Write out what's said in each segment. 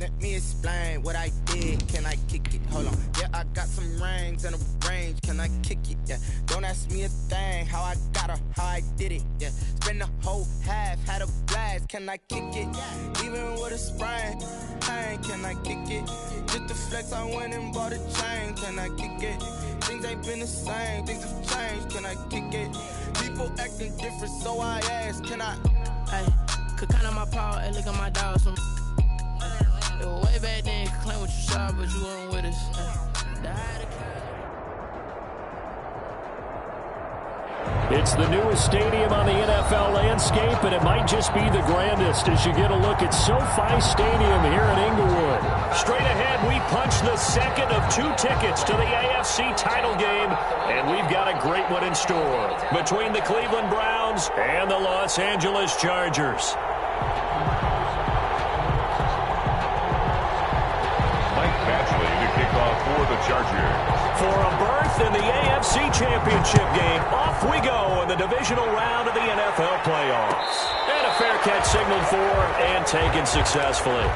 Let me explain what I did. Can I kick it? Hold on. Yeah, I got some rings and a range. Can I kick it? Yeah. Don't ask me a thing. How I got her, how I did it. Yeah. Spend the whole half, had a blast. Can I kick it? Even with a sprain, pain. Can I kick it? Just to flex, I went and bought a chain. Can I kick it? Things ain't been the same. Things have changed. Can I kick it? People acting different, so I ask. Can I? Hey, could count on my power. Hey, look at my dogs. From it was way back then. Could claim what you saw, but you weren't with us. It's the newest stadium on the NFL landscape, and it might just be the grandest as you get a look at SoFi Stadium here in Inglewood. Straight ahead, we punch the second of 2 tickets to the AFC title game, and we've got a great one in store between the Cleveland Browns and the Los Angeles Chargers. For the Chargers. For a berth in the AFC Championship game, off we go in the divisional round of the NFL playoffs. And a fair catch signaled for and taken successfully.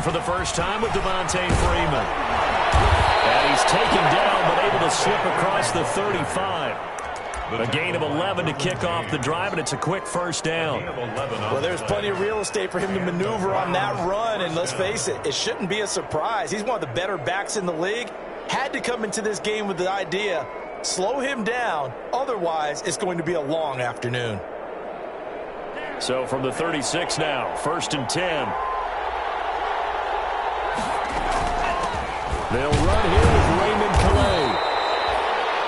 For the first time with Devontae Freeman. And he's taken down, but able to slip across the 35. A gain of 11 to kick off the drive, and it's a quick first down. Well, there's plenty of real estate for him to maneuver on that run, and let's face it, it shouldn't be a surprise. He's one of the better backs in the league. Had to come into this game with the idea, slow him down, otherwise it's going to be a long afternoon. So from the 36 now, 1st and 10. They'll run here with Raymond Calais.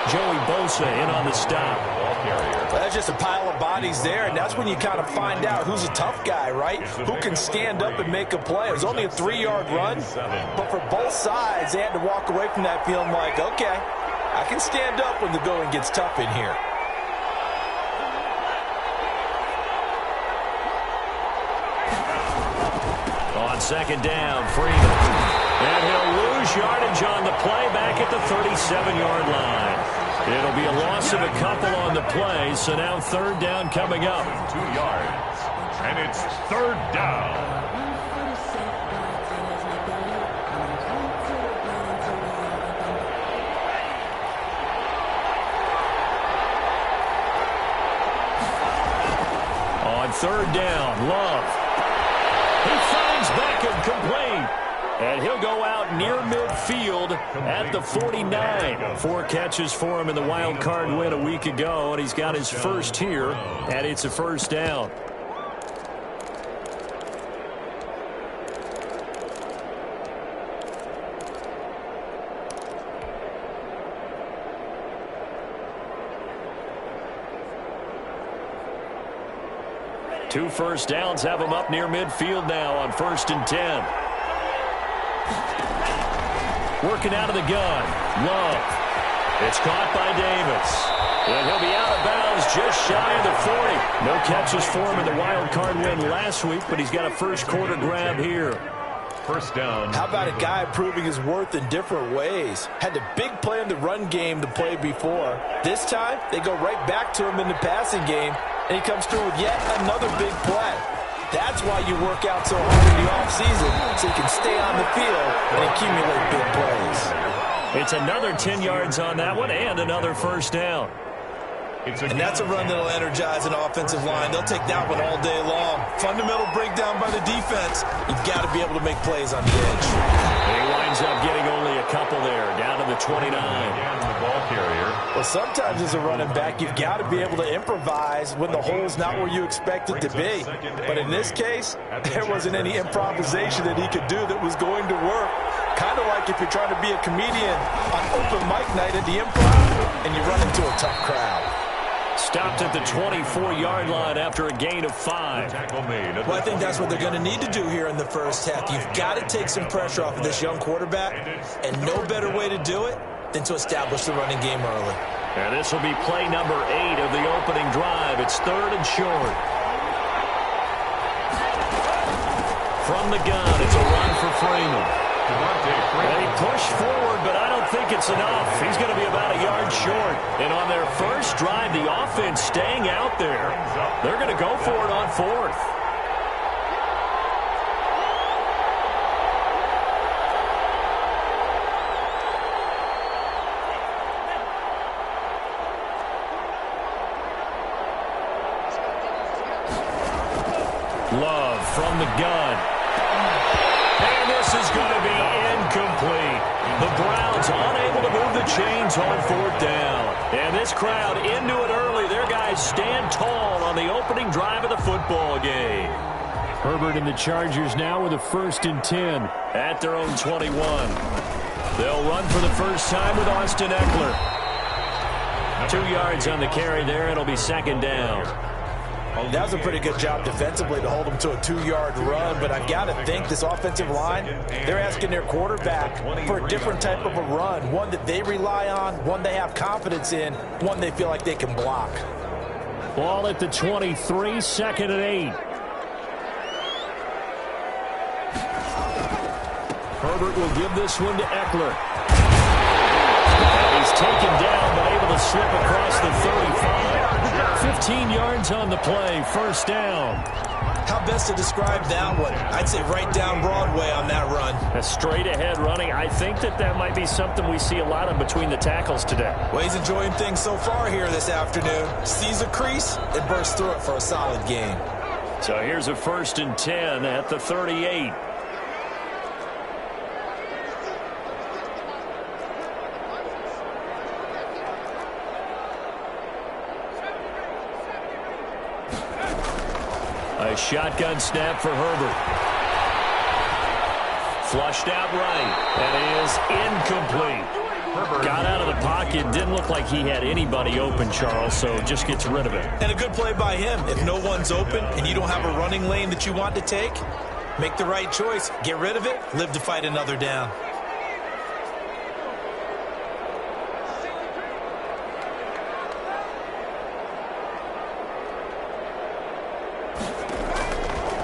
Joey Bosa in on the stop. Well, that's just a pile of bodies there, and that's when you kind of find out who's a tough guy, right? Who can stand up and make a play. It was only a 3-yard run, but for both sides, they had to walk away from that feeling like, okay, I can stand up when the going gets tough in here. On 2nd down, Freeman. And he'll lose yardage on the play back at the 37-yard line. It'll be a loss of a couple on the play, so now 3rd down coming up. 2 yards, and it's 3rd down. On 3rd down, Love. He finds Beckham complete. And he'll go out near midfield at the 49. 4 catches for him in the wild card win a week ago, and he's got his first here, and it's a 1st down. Two first downs have him up near midfield now on 1st and 10. Working out of the gun. Love. It's caught by Davis. And he'll be out of bounds just shy of the 40. No catches for him in the wild card win last week, but he's got a first quarter grab here. 1st down. How about a guy proving his worth in different ways? Had a big play in the run game to play before. This time, they go right back to him in the passing game, and he comes through with yet another big play. That's why you work out so hard in the offseason, so you can stay on the field and accumulate big plays. It's another 10 yards on that one and another 1st down. And that's a run that'll energize an offensive line. They'll take that one all day long. Fundamental breakdown by the defense. You've got to be able to make plays on the edge. And he winds up getting only a couple there, down to the 29. The ball carrier. Well, sometimes as a running back, you've got to be able to improvise when the hole's not where you expect it to be. But in this case, there wasn't any improvisation that he could do that was going to work. Kind of like if you're trying to be a comedian on open mic night at the Improv and you run into a tough crowd. Stopped at the 24-yard line after a gain of 5. Well, I think that's what they're going to need to do here in the first half. You've got to take some pressure off of this young quarterback, and no better way to do it than to establish the running game early. And this will be play number 8 of the opening drive. It's 3rd and short. from the gun. It's a run for Freeman. They push forward, but I don't think it's enough. He's going to be about a yard short. And on their first drive, the offense staying out there. They're going to go for it on fourth. Love from the gun. And this is going to be incomplete. The Browns unable to move the chains on fourth down. And this crowd into it early. Their guys stand tall on the opening drive of the football game. Herbert and the Chargers now with a 1st and 10 at their own 21. They'll run for the first time with Austin Eckler. 2 yards on the carry there. It'll be 2nd down. That was a pretty good job defensively to hold them to a 2-yard run, but I've got to think this offensive line, they're asking their quarterback for a different type of a run, one that they rely on, one they have confidence in, one they feel like they can block. Ball at the 23, 2nd and 8. Herbert will give this one to Eckler. He's taken down, but able to slip across the 35. 15 yards on the play, 1st down. How best to describe that one? I'd say right down Broadway on that run. A straight-ahead running. I think that might be something we see a lot of between the tackles today. Well, he's enjoying things so far here this afternoon. Sees a crease and bursts through it for a solid gain. So here's a 1st and 10 at the 38. A shotgun snap for Herbert. Flushed out right, and it is incomplete. Herbert got out of the pocket. Didn't look like he had anybody open, Charles, so just gets rid of it. And a good play by him. If no one's open and you don't have a running lane that you want to take, make the right choice. Get rid of it. Live to fight another down.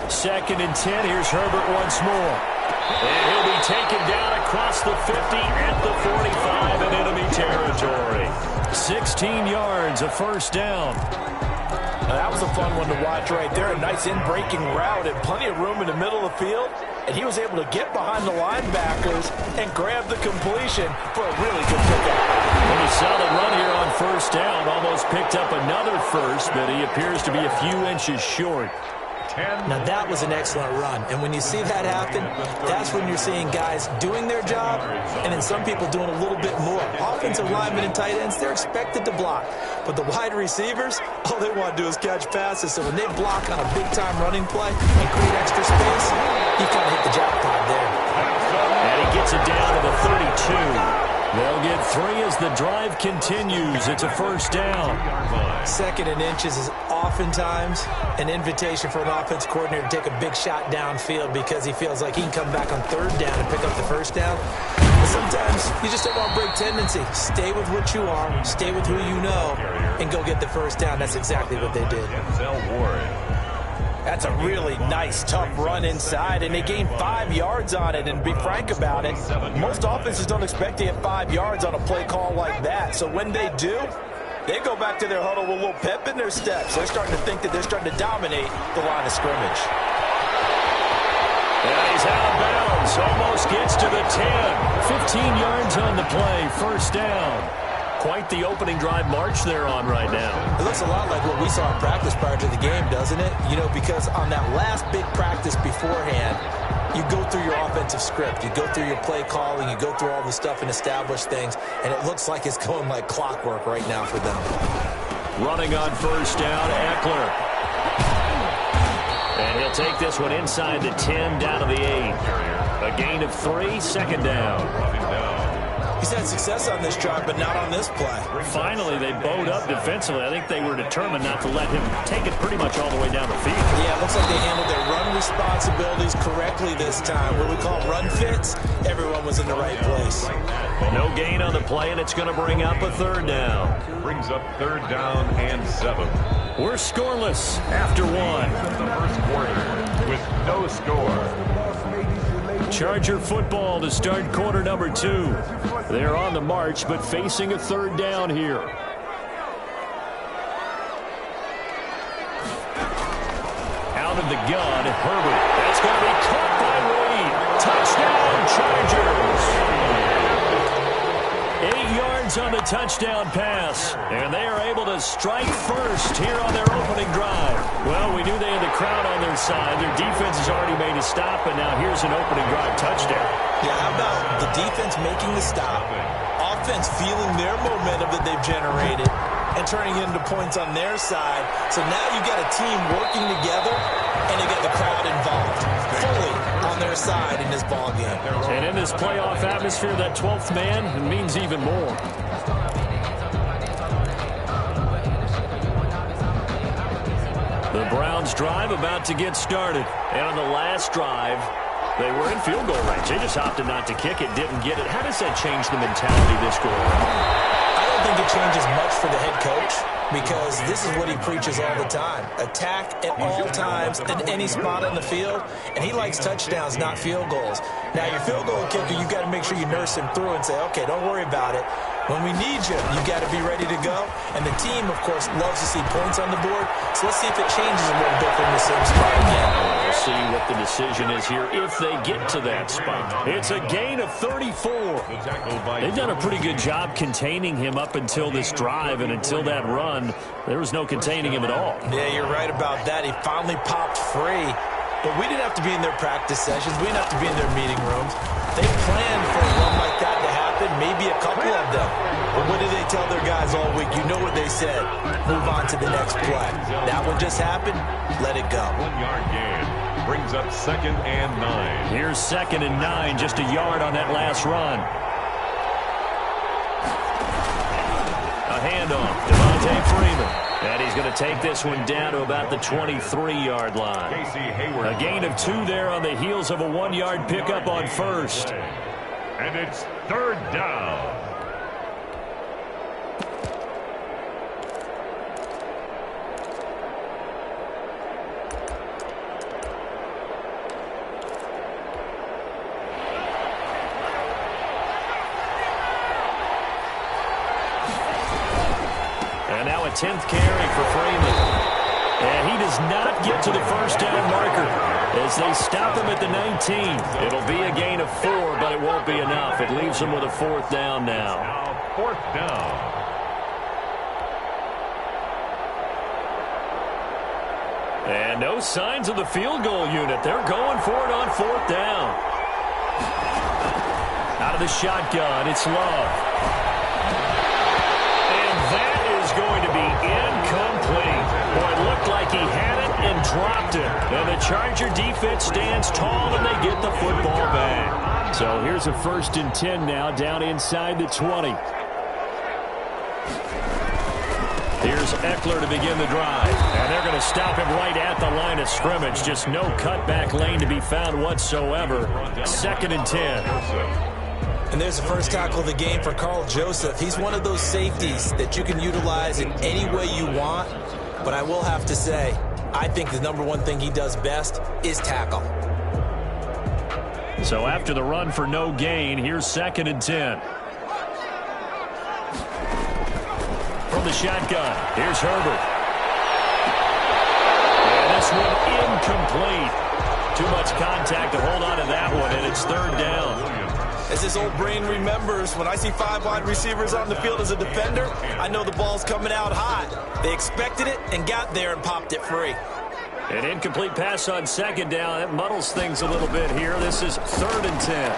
Second and 10. Here's Herbert once more. And he'll be taken down across the 50 at the 45 in enemy territory. 16 yards, a 1st down. Now that was a fun one to watch right there. A nice in-breaking route and plenty of room in the middle of the field. And he was able to get behind the linebackers and grab the completion for a really good pickup. And a solid run here on 1st down. Almost picked up another first, but he appears to be a few inches short. Now that was an excellent run, and when you see that happen, that's when you're seeing guys doing their job and then some people doing a little bit more. Offensive linemen and tight ends, they're expected to block, but the wide receivers, all they want to do is catch passes. So when they block on a big-time running play and create extra space, you kind of hit the jackpot there. And he gets it down to the 32. They'll get 3 as the drive continues. It's a 1st down. 2nd and inches is oftentimes an invitation for an offense coordinator to take a big shot downfield because he feels like he can come back on 3rd down and pick up the 1st down. But sometimes you just don't want to break tendency. Stay with what you are, stay with who you know, and go get the 1st down. That's exactly what they did. That's a really nice, tough run inside, and they gained 5 yards on it. And to be frank about it, most offenses don't expect to get 5 yards on a play call like that. So when they do, they go back to their huddle with a little pep in their steps. They're starting to think that they're starting to dominate the line of scrimmage. And he's out of bounds. Almost gets to the 10. 15 yards on the play. 1st down. Quite the opening drive march they're on right now. It looks a lot like what we saw in practice prior to the game, doesn't it? You know, because on that last big practice beforehand, you go through your offensive script. You go through your play calling. You go through all the stuff and establish things. And it looks like it's going like clockwork right now for them. Running on 1st down, Eckler. And he'll take this one inside the 10, down to the 8. A gain of 3, 2nd down. He's had success on this drive, but not on this play. Finally, they bowed up defensively. I think they were determined not to let him take it pretty much all the way down the field. Yeah, it looks like they handled their run responsibilities correctly this time. What we call run fits, everyone was in the right place. No gain on the play, and it's going to bring up a 3rd down. Brings up 3rd down and 7. We're scoreless after one. The first quarter with no score. Charger football to start quarter number 2. They're on the march, but facing a third down here. Out of the gun, Herbert. That's going to be caught by Reed. Touchdown, Chargers. 8 yards on the touchdown pass, and they are able to strike first here on their opening drive. Well, we knew they had the crowd on their side. Their defense has already made a stop, and now here's an opening drive touchdown. Yeah, how about the defense making the stop, offense feeling their momentum that they've generated, and turning it into points on their side. So now you've got a team working together, and they got the crowd involved fully on their side in this ball game. And in this playoff atmosphere, that 12th man means even more. The Browns drive about to get started. And on the last drive, they were in field goal range. They just opted not to kick it, didn't get it. How does that change the mentality this go around? I don't think it changes much for the head coach, because this is what he preaches all the time. Attack at all times, at any spot on the field, and he likes touchdowns, not field goals. Now, your field goal kicker, you've got to make sure you nurse him through and say, okay, don't worry about it. When we need you, you've got to be ready to go. And the team, of course, loves to see points on the board. So let's see if it changes a little bit from the same spot again. We'll see what the decision is here if they get to that spot. It's a gain of 34. They've done a pretty good job containing him up until this drive, and until that run, there was no containing him at all. Yeah, you're right about that. He finally popped free. But we didn't have to be in their practice sessions. We didn't have to be in their meeting rooms. They planned for a run like that to happen, maybe a couple of them. But what did they tell their guys all week? You know what they said. Move on to the next play. That one just happened. Let it go. 1-yard gain brings up 2nd and 9. Here's 2nd and 9, just a yard on that last run. A handoff, Devontae Freeman. And he's going to take this one down to about the 23-yard line. A gain of 2 there on the heels of a 1-yard pickup on first. And it's 3rd down. And now a 10th carry for Freeman. And he does not get to the first down marker as they stop him at the 19. It'll be a gain of 4, but it won't be enough. It leaves them with a 4th down now. Now 4th down. And no signs of the field goal unit. They're going for it on 4th down. Out of the shotgun, it's Love. Going to be incomplete. Boy, it looked like he had it and dropped it. And the Charger defense stands tall and they get the football back. So here's a 1st and 10 now, down inside the 20. Here's Eckler to begin the drive. And they're going to stop him right at the line of scrimmage. Just no cutback lane to be found whatsoever. 2nd and 10. And there's the first tackle of the game for Carl Joseph. He's one of those safeties that you can utilize in any way you want. But I will have to say, I think the #1 thing he does best is tackle. So after the run for no gain, here's 2nd and 10. From the shotgun, here's Herbert. And this one incomplete. Too much contact to hold on to that one, and it's 3rd down. As this old brain remembers, when I see 5 wide receivers on the field as a defender, I know the ball's coming out hot. They expected it and got there and popped it free. An incomplete pass on 2nd down. That muddles things a little bit here. This is 3rd and 10.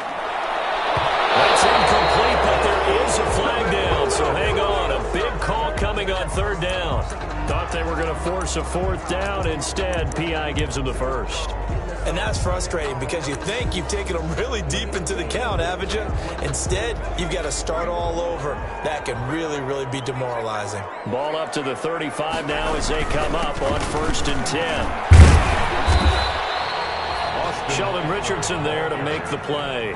That's incomplete, but there is a flag down, so hang on. A big call coming on 3rd down. Thought they were going to force a 4th down. Instead, P.I. gives them the 1st. And that's frustrating because you think you've taken them really deep into the count, haven't you? Instead, you've got to start all over. That can really, really be demoralizing. Ball up to the 35 now as they come up on 1st and 10. Sheldon Richardson there to make the play.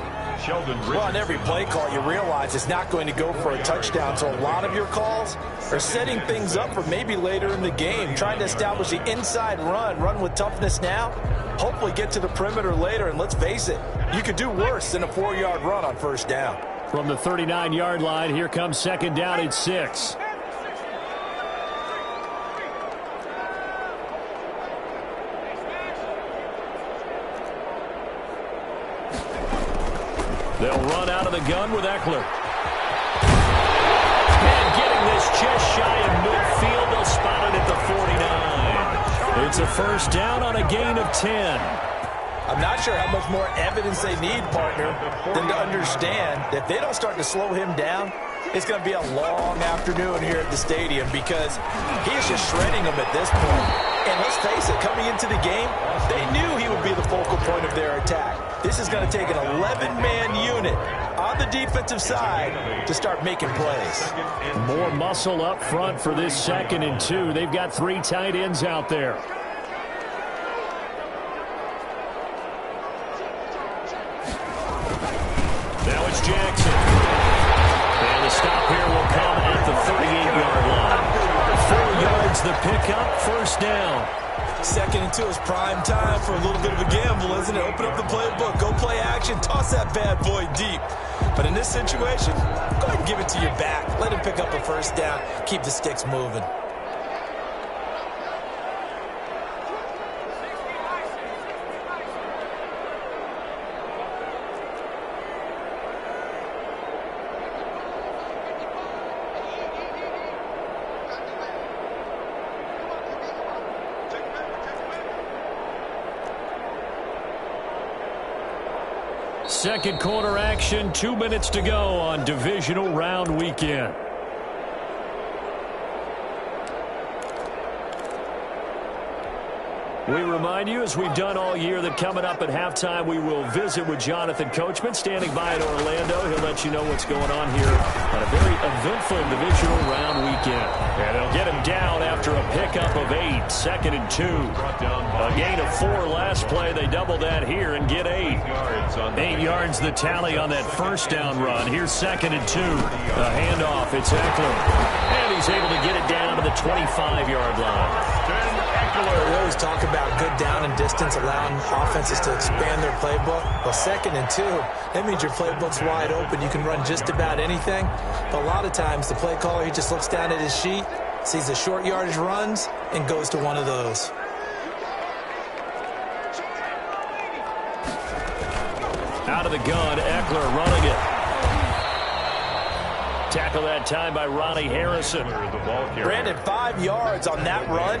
Well, on every play call, you realize it's not going to go for a touchdown, so a lot of your calls are setting things up for maybe later in the game, trying to establish the inside run with toughness now, hopefully get to the perimeter later, and let's face it, you could do worse than a 4-yard run on first down. From the 39-yard line, here comes second down at 6. They'll run out of the gun with Eckler. And getting this just shy of midfield, they'll spot it at the 49. It's a first down on a gain of 10. I'm not sure how much more evidence they need, partner, than to understand that if they don't start to slow him down, it's going to be a long afternoon here at the stadium because he is just shredding them at this point. And let's face it, coming into the game, they knew he would be the focal point of their attack. This is going to take an 11-man unit on the defensive side to start making plays. More muscle up front for this 2nd and 2. They've got 3 tight ends out there. Now it's Jackson. And the stop here will come at the 38-yard line. 4 yards the pickup, first down. 2nd and 2 is prime time for a little bit of a gamble, isn't it? Open up the playbook, go play action, toss that bad boy deep. But in this situation, go ahead and give it to your back. Let him pick up a first down, keep the sticks moving. Second quarter action, 2 minutes to go on divisional round weekend. We remind you, as we've done all year, that coming up at halftime, we will visit with Jonathan Coachman, standing by in Orlando. He'll let you know what's going on here on a very eventful divisional round weekend. And they'll get him down after a pickup of 8, 2nd and 2. A gain of 4 last play. They double that here and get 8. 8 yards the tally on that first down run. Here's 2nd and 2. A handoff. It's Eckler. And he's able to get it down to the 25-yard line. We always talk about good down and distance, allowing offenses to expand their playbook. Well, 2nd and 2, that means your playbook's wide open. You can run just about anything. But a lot of times, the play caller, he just looks down at his sheet, sees the short yardage runs, and goes to one of those. Out of the gun, Eckler running it. Tackle that time by Ronnie Harrison. Brandon, 5 yards on that run.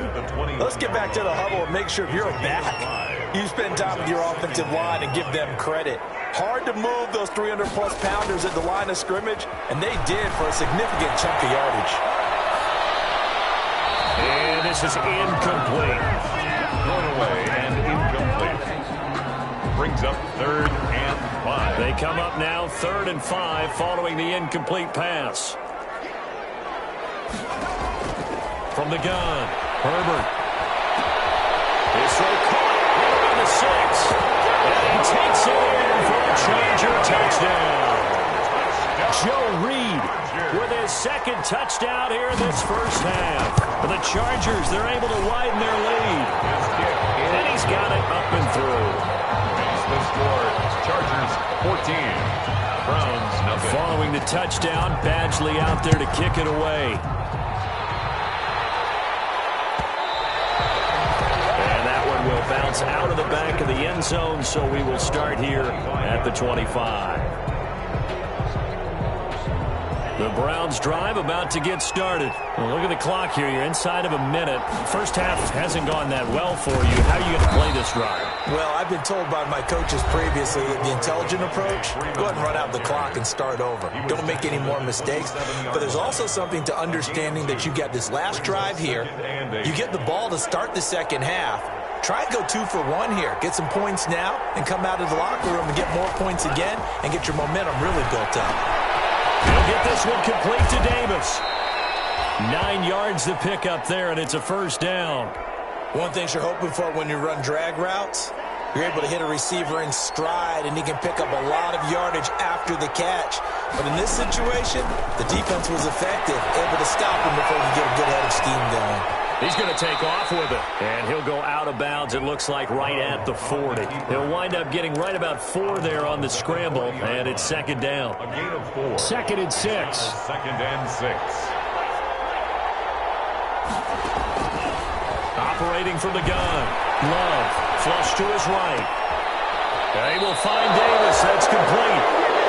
Let's get back to the huddle and make sure if you're back, you spend time with your offensive line and give them credit. Hard to move those 300-plus pounders at the line of scrimmage, and they did for a significant chunk of yardage. And this is incomplete. Thrown away and incomplete. Brings up 3rd and 5. They come up now 3rd and 5 following the incomplete pass. From the gun, Herbert. His throw caught around the 6. And he takes it in for a Charger touchdown. Joe Reed with his 2nd touchdown here in this first half. For the Chargers, they're able to widen their lead. And he's got it up and through. The score, Chargers 14, Browns nothing. Following the touchdown, Badgley out there to kick it away. And that one will bounce out of the back of the end zone, so we will start here at the 25. The Browns drive about to get started. Well, look at the clock here. You're inside of a minute. First half hasn't gone that well for you. How are you going to play this drive? Well, I've been told by my coaches previously that the intelligent approach, go ahead and run out the clock and start over. Don't make any more mistakes. But there's also something to understanding that you get this last drive here. You get the ball to start the second half. Try and go 2 for 1 here. Get some points now and come out of the locker room and get more points again and get your momentum really built up. He'll get this one complete to Davis. 9 yards to pick up there, and it's a first down. One thing you're hoping for when you run drag routes, You're able to hit a receiver in stride, and he can pick up a lot of yardage after the catch. But in this situation, the defense was effective, able to stop him before he get a good head of steam going. He's going to take off with it, and he'll go out of bounds, it looks like, right at the 40. He'll wind up getting right about 4 there on the scramble, and it's second down. A gain of 4. 2nd and 6. 2nd and 6. Operating from the gun. Love, flush to his right. They will find Davis. That's complete.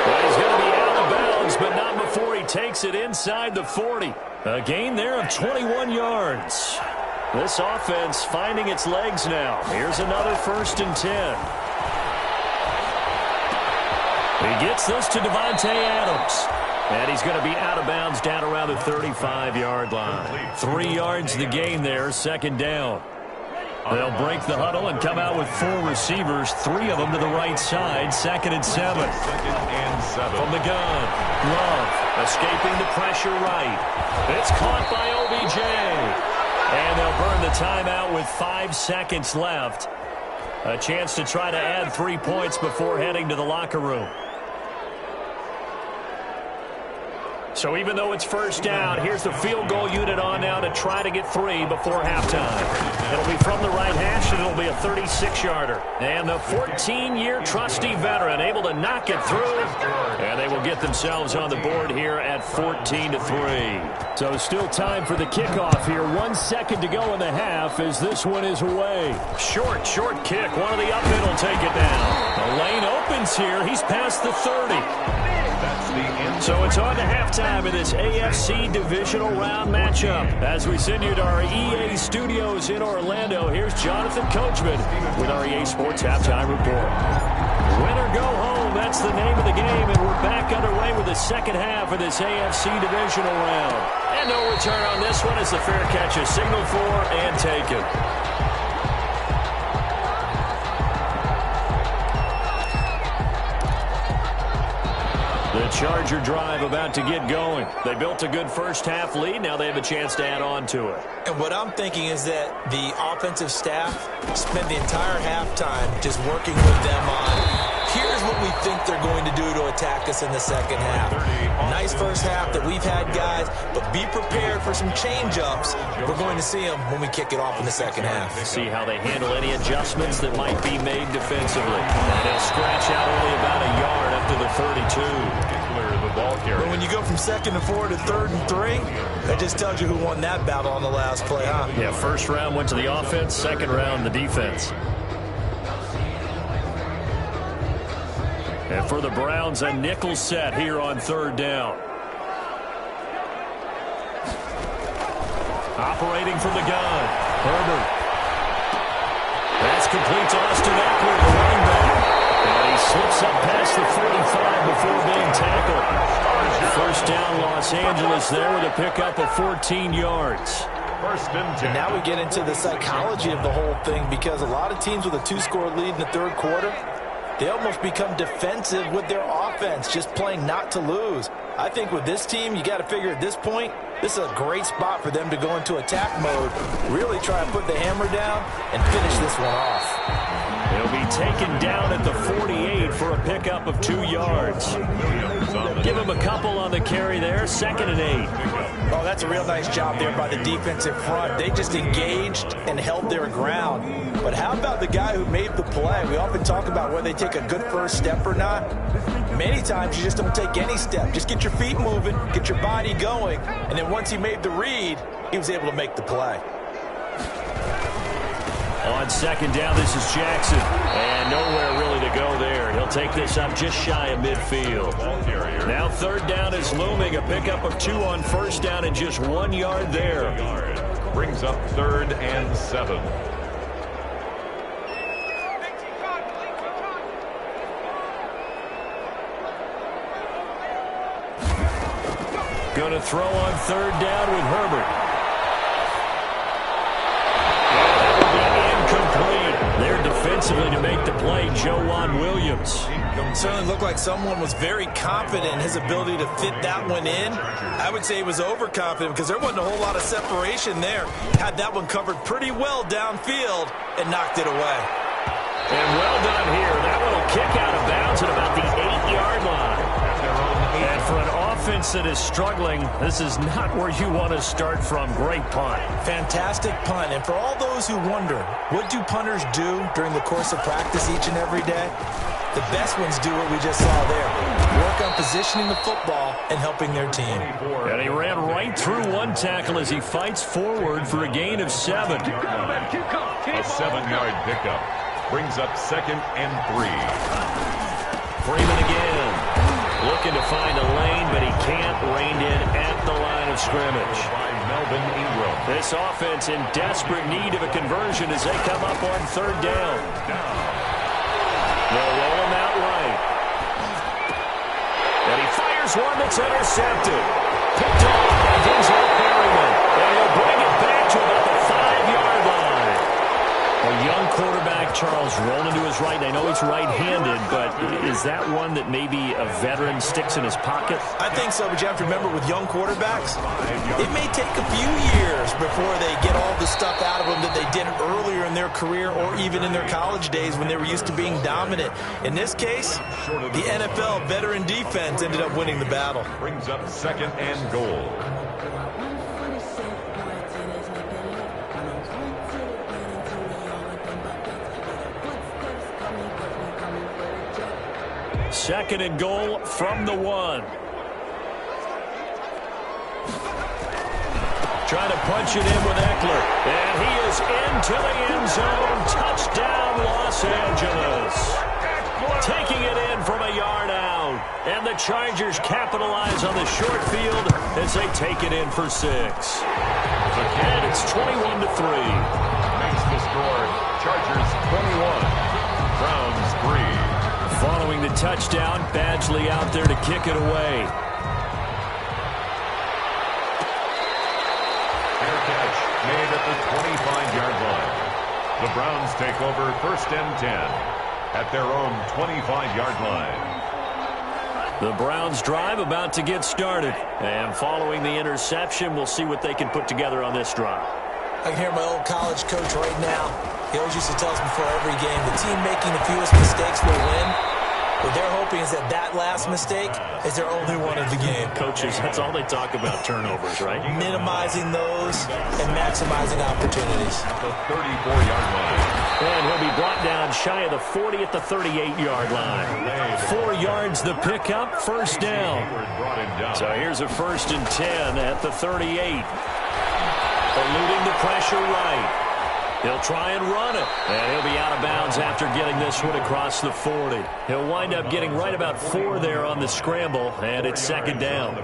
He's going to be out of bounds, but not before he takes it inside the 40. A gain there of 21 yards. This offense finding its legs now. Here's another 1st and 10. He gets this to Devontae Adams. And he's going to be out of bounds down around the 35-yard line. 3 yards the gain there, 2nd down. They'll break the huddle and come out with 4 receivers, 3 of them to the right side, 2nd and 7. 2nd and 7. From the gun, Love escaping the pressure right. It's caught by OBJ. And they'll burn the timeout with 5 seconds left. A chance to try to add 3 points before heading to the locker room. So even though it's 1st down, here's the field goal unit on now to try to get 3 before halftime. It'll be from the right hash, and it'll be a 36-yarder. And the 14-year trusty veteran able to knock it through. And they will get themselves on the board here at 14-3. So still time for the kickoff here. 1 second to go in the half as this one is away. Short kick. One of the up mid will take it down. The lane opens here. He's past the 30. So it's on to halftime in this AFC divisional round matchup. As we send you to our EA studios in Orlando, here's Jonathan Coachman with our EA Sports Halftime Report. Win or go home, that's the name of the game, and we're back underway with the second half of this AFC divisional round. And no return on this one as the fair catch is signaled for and taken. The Charger drive about to get going. They built a good first-half lead. Now they have a chance to add on to it. And what I'm thinking is that the offensive staff spent the entire halftime just working with them on, here's what we think they're going to do to attack us in the second half. Nice first half that we've had, guys, but be prepared for some change-ups. We're going to see them when we kick it off in the second half. See how they handle any adjustments that might be made defensively. And they'll scratch out only about a yard up to the 32. But when you go from 2nd and 4 to 3rd and 3, that just tells you who won that battle on the last play, huh? Yeah, 1st round went to the offense, 2nd round the defense. And for the Browns, a nickel set here on 3rd down. Operating from the gun, Herbert. That's complete to Austin Eckler, the running back. And he slips up past the 45 before being tackled. 1st down, Los Angeles there with a pickup of 14 yards. 1st and 10. And now we get into the psychology of the whole thing, because a lot of teams with a 2-score lead in the 3rd quarter, they almost become defensive with their offense, just playing not to lose. I think with this team, you got to figure at this point, this is a great spot for them to go into attack mode, really try to put the hammer down and finish this one off. He'll be taken down at the 48 for a pickup of 2 yards. Give him a couple on the carry there, 2nd and 8. Oh, that's a real nice job there by the defensive front. They just engaged and held their ground. But how about the guy who made the play? We often talk about whether they take a good first step or not. Many times you just don't take any step. Just get your feet moving, get your body going, and then once he made the read, he was able to make the play. On 2nd down, this is Jackson. And nowhere really to go there. He'll take this up just shy of midfield. Now 3rd down is looming. A pickup of 2 on 1st down and just 1 yard there. Brings up 3rd and 7. Going to throw on 3rd down with Herbert. There defensively to make the play, Joejuan Williams. It certainly looked like someone was very confident in his ability to fit that one in. I would say he was overconfident because there wasn't a whole lot of separation there. Had that one covered pretty well downfield and knocked it away. And well done here. That one will kick out of bounds at about the 8-yard line. And for an offense that is struggling, this is not where you want to start from. Great punt. Fantastic punt. And for all those who wonder, what do punters do during the course of practice each and every day? The best ones do what we just saw there. Work on positioning the football and helping their team. And he ran right through one tackle as he fights forward for a gain of 7. A 7-yard pickup brings up 2nd and 3. Freeman again. Looking to find a lane, but he can't. Reined in at the line of scrimmage. Melvin Ingram. This offense in desperate need of a conversion as they come up on 3rd down. They'll roll him out right. And he fires one that's intercepted. Picked off by Denzel Perryman. And he'll bring it back to about the 5-yard line. A young quarterback, Charles, rolling to his right. I know he's right-handed, but is that one that maybe a veteran sticks in his pocket? I think so, but you have to remember with young quarterbacks, it may take a few years before they get all the stuff out of them that they did earlier in their career or even in their college days when they were used to being dominant. In this case, the NFL veteran defense ended up winning the battle. Brings up 2nd and goal. Second and goal from the 1. Trying to punch it in with Eckler. And he is into the end zone. Touchdown, Los Angeles. Taking it in from a yard out. And the Chargers capitalize on the short field as they take it in for 6. And it's 21-3. Makes the score. Chargers 21. Browns 3. Following the touchdown, Badgley out there to kick it away. Fair catch made at the 25-yard line. The Browns take over 1st and 10 at their own 25-yard line. The Browns drive about to get started. And following the interception, we'll see what they can put together on this drive. I can hear my old college coach right now. He always used to tell us before every game, the team making the fewest mistakes will win. What they're hoping is that last mistake is their only one of the game. Coaches, that's all they talk about, turnovers, right? Minimizing those and maximizing opportunities. At the 34-yard line. And he'll be brought down shy of the 40 at the 38-yard line. 4 yards the pickup, 1st down. So here's a 1st and 10 at the 38. Eluding the pressure right. He'll try and run it, and he'll be out of bounds after getting this one across the 40. He'll wind up getting right about 4 there on the scramble, and it's 2nd down.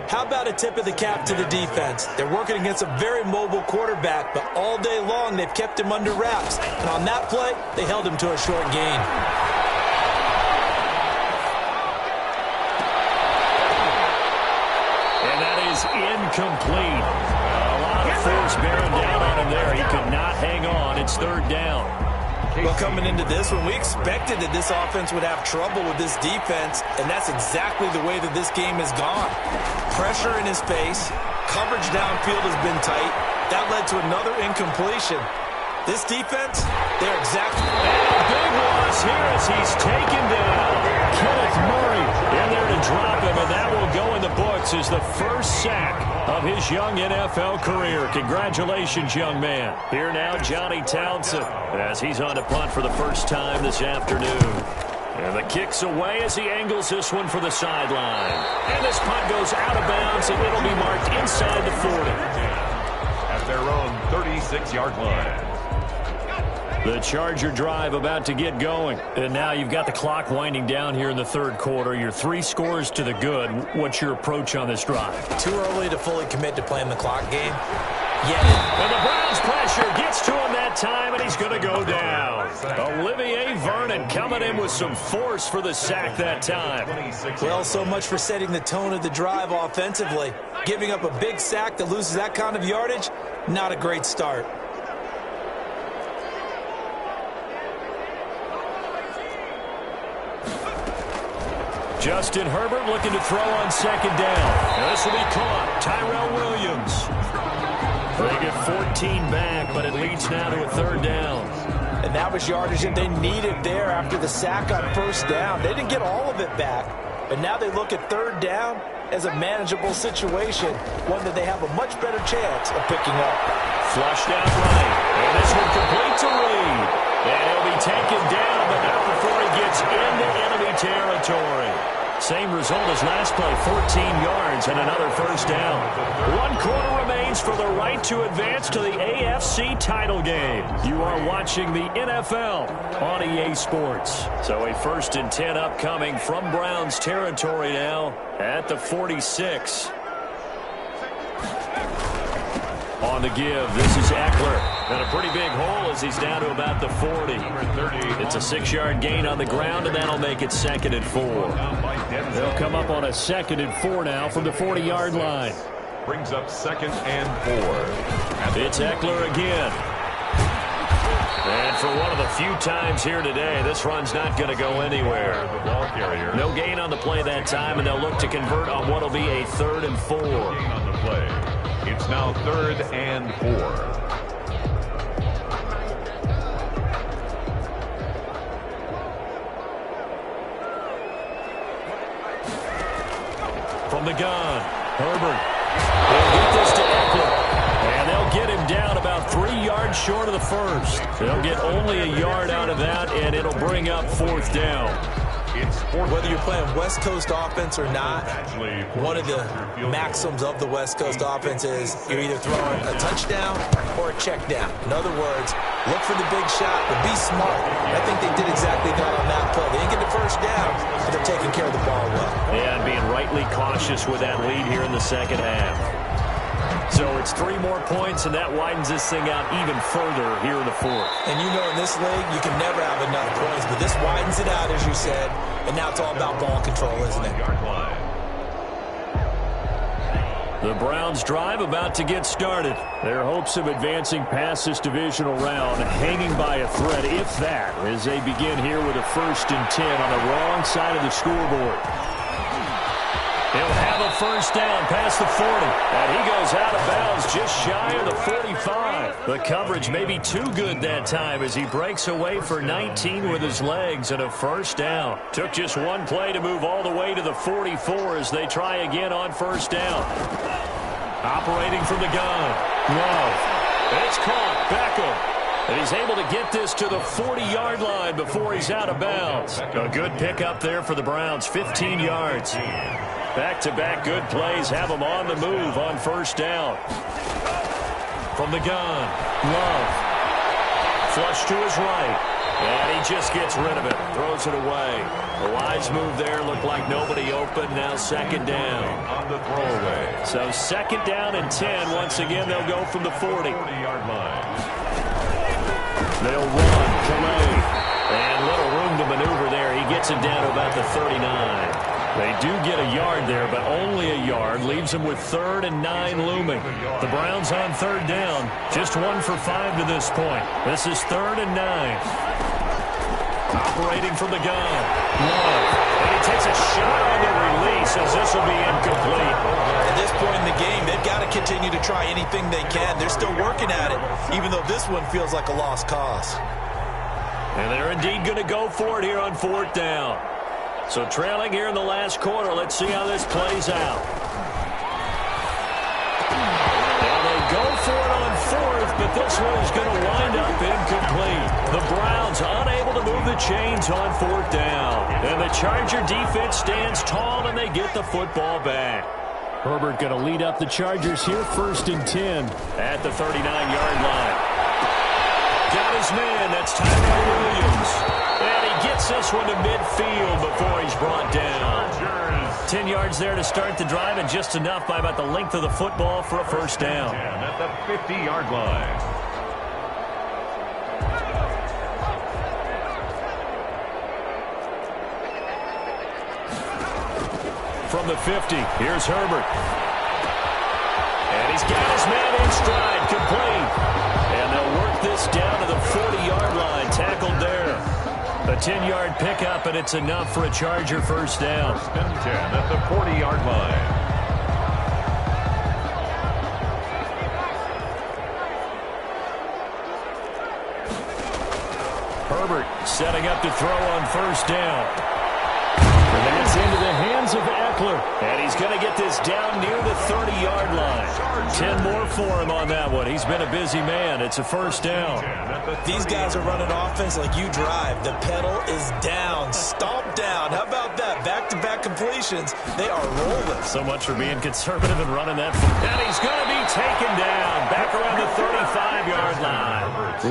How about a tip of the cap to the defense? They're working against a very mobile quarterback, but all day long they've kept him under wraps. And on that play, they held him to a short gain. And that is incomplete. Force bearing down on him there. He could not hang on. It's 3rd down. Well, coming into this one, we expected that this offense would have trouble with this defense, and that's exactly the way that this game has gone. Pressure in his face. Coverage downfield has been tight. That led to another incompletion. This defense, they're exactly... Big loss here as he's taken down. Kenneth Murray in there to drop him, and that will go in the books as the first sack of his young NFL career. Congratulations, young man. Here now, Johnny Townsend, as he's on to punt for the first time this afternoon. And the kick's away as he angles this one for the sideline. And this punt goes out of bounds, and it'll be marked inside the 40. At their own 36-yard line. The Charger drive about to get going. And now you've got the clock winding down here in the 3rd quarter. You're 3 scores to the good. What's your approach on this drive? Too early to fully commit to playing the clock game. And the Browns pressure gets to him that time, and he's going to go down. Olivier Vernon coming in with some force for the sack that time. Well, so much for setting the tone of the drive offensively. Giving up a big sack that loses that kind of yardage, not a great start. Justin Herbert looking to throw on 2nd down. And this will be caught. Tyrell Williams. They get 14 back, but it leads now to a 3rd down. And And that was yardage that they needed there after the sack on first down. They didn't get all of it back, but now they look at third down as a manageable situation, one that they have a much better chance of picking up. Flushed out right, and this one complete to Reed. And he'll be taken down, but not before he gets into enemy territory. Same result as last play, 14 yards and another first down. 1 quarter remains for the right to advance to the AFC title game. You are watching the NFL on EA Sports. So a 1st and 10 upcoming from Browns territory now at the 46. On the give, this is Eckler. And a pretty big hole as he's down to about the 40. It's a 6-yard gain on the ground, and that'll make it 2nd and 4. They'll come up on a 2nd and 4 now from the 40-yard line. Brings up 2nd and 4. It's Eckler again. And for one of the few times here today, this run's not going to go anywhere. No gain on the play that time, and they'll look to convert on what will be a 3rd and 4. On the play. It's now 3rd and 4. From the gun, Herbert. They'll get this to Eckler. And they'll get him down about 3 yards short of the first. They'll get only a yard out of that, and it'll bring up 4th down. Whether you're playing West Coast offense or not, one of the maxims of the West Coast offense is you're either throwing a touchdown or a check down. In other words, look for the big shot, but be smart. I think they did exactly that on that play. They didn't get the first down, but they're taking care of the ball well. And being rightly cautious with that lead here in the second half. So it's 3 more points, and that widens this thing out even further here in the 4th. And you know in this league, you can never have enough points, but this widens it out, as you said, and now it's all about ball control, isn't it? The Browns drive about to get started. Their hopes of advancing past this divisional round hanging by a thread, if that, as they begin here with a 1st and 10 on the wrong side of the scoreboard. He'll have a first down past the 40. And he goes out of bounds just shy of the 45. The coverage may be too good that time as he breaks away for 19 with his legs and a first down. Took just 1 play to move all the way to the 44 as they try again on first down. Operating from the gun. Love. It's caught. Beckham. And he's able to get this to the 40-yard line before he's out of bounds. A good pickup there for the Browns. 15 yards. Back-to-back good plays have them on the move on first down. From the gun, Love. Flush to his right. And he just gets rid of it. Throws it away. A wise move there. Looked like nobody open. Now 2nd down. On the throwaway. So 2nd down and 10. Once again, they'll go from the 40. 40-yard line. They'll run. Calais. And little room to maneuver there. He gets it down to about the 39. They do get a yard there, but only a yard. Leaves them with 3rd and 9 looming. The Browns on 3rd down. Just 1 for 5 to this point. This is 3rd and 9. Operating from the gun. Love. And he takes a shot on the release as this will be incomplete. At this point in the game, they've got to continue to try anything they can. They're still working at it, even though this one feels like a lost cause. And they're indeed going to go for it here on 4th down. So trailing here in the last quarter. Let's see how this plays out. Now they go for it on 4th, but this one is going to wind up incomplete. The Browns unable to move the chains on 4th down. And the Charger defense stands tall, and they get the football back. Herbert going to lead up the Chargers here, 1st and 10 at the 39-yard line. Got his man. That's Tyrell Williams. And he gets this one to midfield before he's brought down. 10 yards there to start the drive, and just enough by about the length of the football for a first down. At the 50-yard line. From the 50, here's Herbert. And he's got his man in stride, complete. And they'll work this down to the 40-yard line, tackled there. A 10-yard pickup, and it's enough for a Charger first down. 10 at the 40-yard line. Herbert setting up to throw on first down. And that's into the hands of Eckler. And he's going to get this down near the 30-yard line. 10 more for him on that one. He's been a busy man. It's a first down. These guys are running offense like you drive. The pedal is down. Stomp down. How about that? Back-to-back completions. They are rolling. So much for being conservative and running that. And he's going to be taken down. Back around the 35-yard line.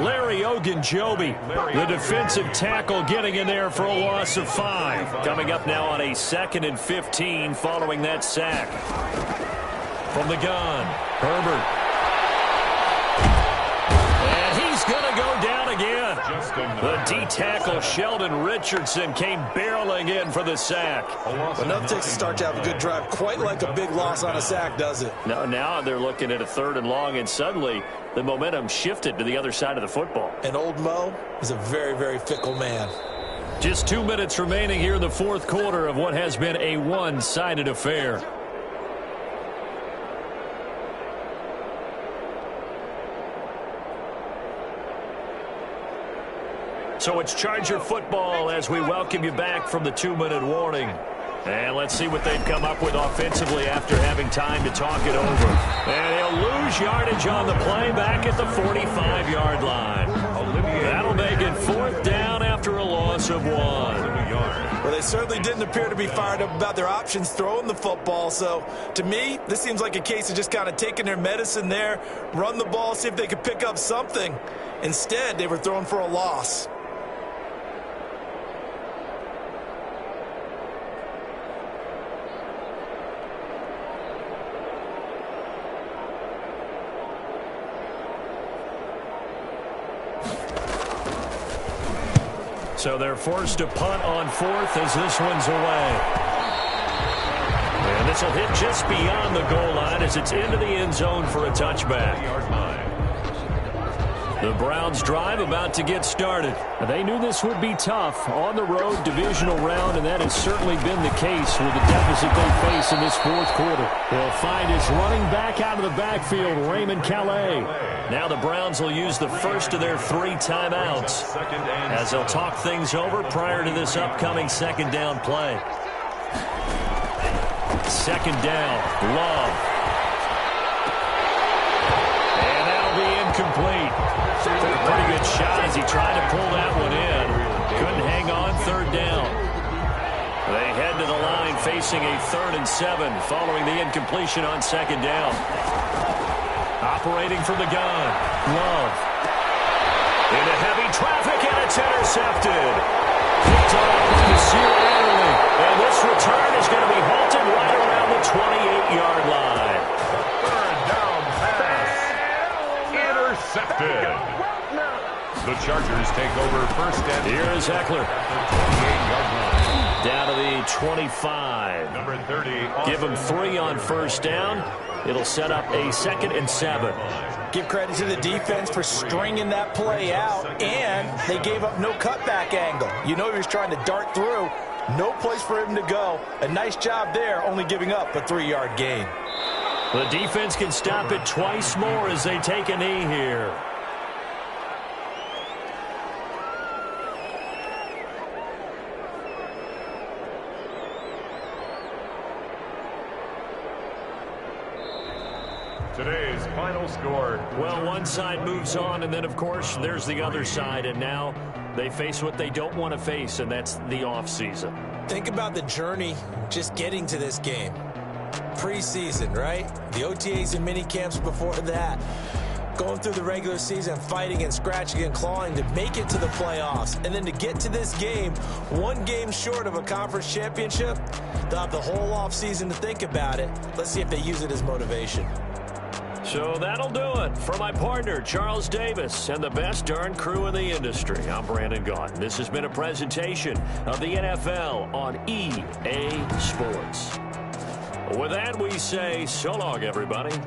Larry Ogunjobi, the defensive tackle, getting in there for a loss of 5. Coming up now on a 2nd and 15 following that sack. From the gun, Herbert. And he's going to go down again. The D-tackle Sheldon Richardson came barreling in for the sack. Enough takes to start to have a good drive. Quite like a big loss on a sack, does it? No, now they're looking at a 3rd and long, and suddenly the momentum shifted to the other side of the football. And old Mo is a very, very fickle man. Just 2 minutes remaining here in the 4th quarter of what has been a one-sided affair. So it's Charger football as we welcome you back from the 2-minute warning. And let's see what they've come up with offensively after having time to talk it over. And he'll lose yardage on the play back at the 45-yard line. That'll make it 4th down after a loss of 1. Well, they certainly didn't appear to be fired up about their options throwing the football. So, to me, this seems like a case of just kind of taking their medicine there, run the ball, see if they could pick up something. Instead, they were throwing for a loss. So they're forced to punt on 4th as this one's away. And this will hit just beyond the goal line as it's into the end zone for a touchback. The Browns drive about to get started. They knew this would be tough on the road divisional round, and that has certainly been the case with the deficit they face in this 4th quarter. They'll find his running back out of the backfield, Raymond Calais. Now the Browns will use the first of their 3 timeouts as they'll talk things over prior to this upcoming 2nd down play. 2nd down, Love. And that'll be incomplete. Took a pretty good shot as he tried to pull that one in. Couldn't hang on 3rd down. They head to the line facing a 3rd and 7 following the incompletion on 2nd down. Operating from the gun, Love. Into heavy traffic, and it's intercepted. Picked off by Nasir Adderley. And this return is going to be halted right around the 28-yard line. 3rd down pass. Intercepted. The Chargers take over 1st and... Here's Eckler. 28-yard line. Down to the 25. Number 30. Give him 3 on 1st down. It'll set up a 2nd and 7. Give credit to the defense for stringing that play out, and they gave up no cutback angle. You know he was trying to dart through. No place for him to go. A nice job there, only giving up a 3-yard gain. The defense can stop it twice more as they take a knee here. Today's final score. Well, one side moves on, and then, of course, there's the other side, and now they face what they don't want to face, and that's the offseason. Think about the journey just getting to this game. Preseason, right? The OTAs and mini camps before that. Going through the regular season, fighting and scratching and clawing to make it to the playoffs. And then to get to this game, 1 game short of a conference championship, they'll have the whole offseason to think about it. Let's see if they use it as motivation. So that'll do it. For my partner, Charles Davis, and the best darn crew in the industry, I'm Brandon Gaughan. This has been a presentation of the NFL on EA Sports. With that, we say so long, everybody.